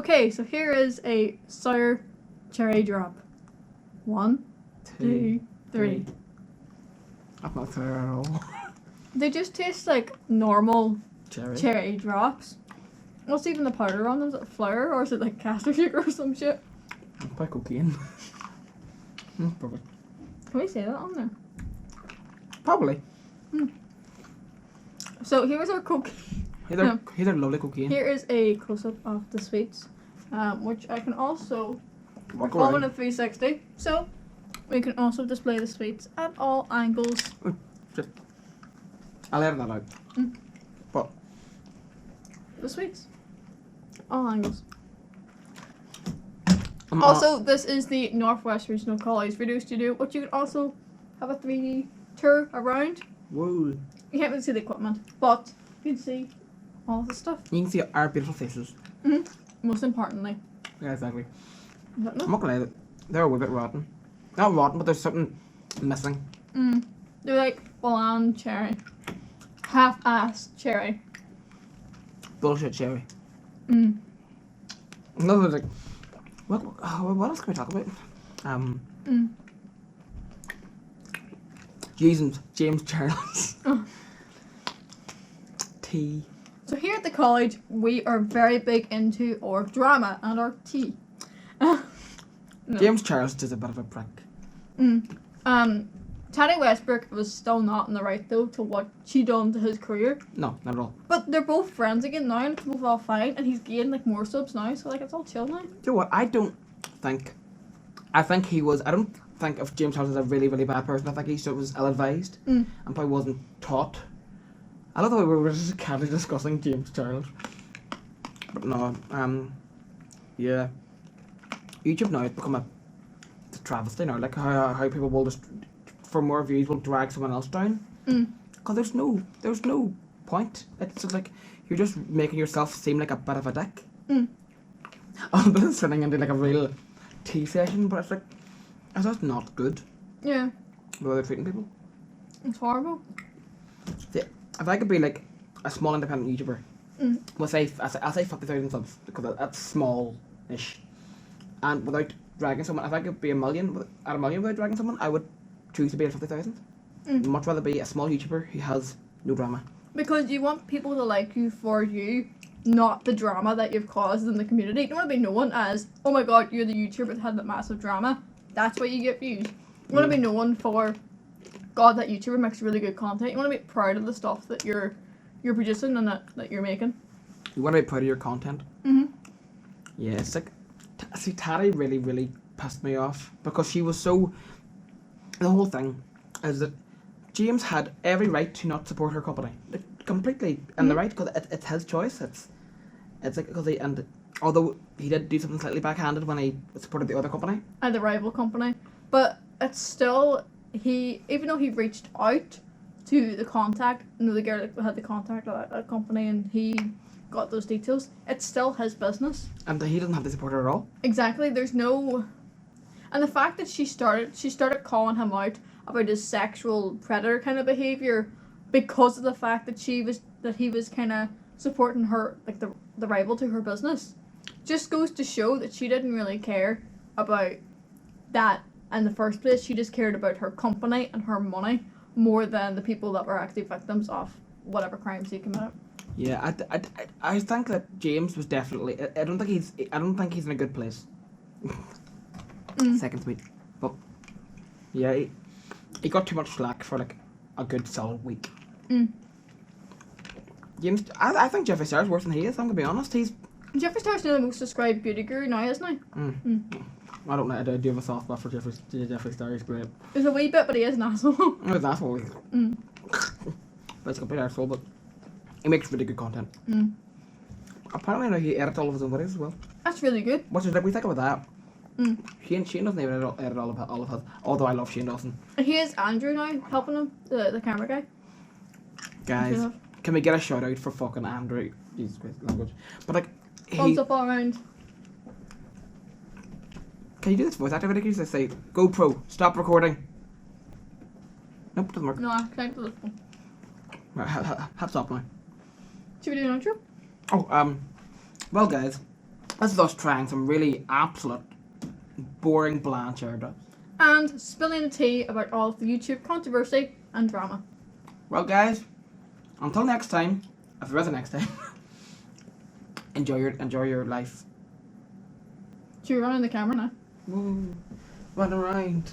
Okay, so here is a sour cherry drop. 1, 2, 3. That's not sour at all. They just taste like normal Cherry. cherry drops. What's even the powder on them? Is it flour or is it like castor sugar or some shit? By cocaine. Perfect. Can we say that on there? Probably. So here's our cocaine. Here's our lovely cocaine. Here is a close-up of the sweets, which I can also Walk perform in around. a 360. So we can also display the sweets at all angles. I'll edit that out. But The sweets. All angles. I'm Also, this is the Northwest Regional College Video Studio, which you can also have a 3D tour around. Whoa. You can't really see the equipment, but you can see all of the stuff. You can see our beautiful faces. Most importantly. Yeah, exactly. Is that I'm no? not gonna lie, they're a wee bit rotten. Not rotten, but there's something missing. They're like bland cherry. Half-assed cherry. Bullshit cherry. Mm. No, like, what else can we talk about? James Charles. Oh. Tea. So here at the college, we are very big into our drama and our tea. No. James Charles is a bit of a prick. Teddy Westbrook was still not in the right though to what she done to his career. No, not at all. But they're both friends again now and it's both all fine and he's gained like more subs now, so like it's all chill now. You know what? I don't think of James Charles as a really, really bad person. I think he was ill-advised and probably wasn't taught. I love the way we were just casually discussing James Charles. But no, yeah. YouTube now has become a travesty now. Like how people will just, for more views, will drag someone else down. Because there's no point. It's just like, you're just making yourself seem like a bit of a dick. Oh, this is turning into like a real tea session, but it's like, it's just not good Yeah, the way they're treating people. it's horrible. If I could be like a small independent YouTuber, I'll say 50,000 subs, because that's small-ish. And without dragging someone, if I could be at a million without dragging someone, I would choose to be at 50,000. Much rather be a small YouTuber who has no drama. Because you want people to like you for you, not the drama that you've caused in the community. You don't want to be known as, oh my god, you're the YouTuber that had that massive drama. That's why you get views. You want to be known for, god, that YouTuber makes really good content. You want to be proud of the stuff that you're producing and that you're making. You want to be proud of your content. Yeah, it's like, see, Tari really, really pissed me off because she was so. The whole thing is that James had every right to not support her company, like, completely, and the right, because it's his choice. It's like, because although he did do something slightly backhanded when he supported the other company. And the rival company. But it's still, even though he reached out to the contact, the girl that had the contact at that company and he got those details, it's still his business. And he doesn't have to support her at all. Exactly, there's no... And the fact that she started calling him out about his sexual predator kind of behaviour because of the fact that he was kind of supporting her, like the rival to her business, just goes to show that she didn't really care about that in the first place. She just cared about her company and her money more than the people that were actually victims of whatever crimes he committed. Yeah, I think that James was definitely. I don't think he's in a good place. Second tweet, but yeah, he got too much slack for like a good solid week. James, I think Jeffree Star's worse than he is. I'm gonna be honest. Jeffree Star's now the most subscribed beauty guru now, isn't he? I don't know. I do have a soft spot for Jeffree Star. He's great. There's a wee bit, but he is an asshole. He's an asshole. But it's a complete arsehole, but he makes really good content. Apparently now he edits all of his own videos as well. That's really good. Which is like, we think about that. Shane doesn't even edit all of his, although I love Shane Dawson. And here's Andrew now helping him, the camera guy. Guys, can we get a shout out for fucking Andrew? Jesus Christ, language. But like, Thumbs up all around. Can you do this voice activity? Can you just say, GoPro, stop recording? Nope, doesn't work. No, I connected to this one. Right, have stop now. Should we do an outro? Oh, well guys, This is us trying some really absolute boring Blanchard. And spilling the tea about all of the YouTube controversy and drama. Well, guys, until next time, if there is a next time, enjoy your life. So you're running the camera now. Woo, run around.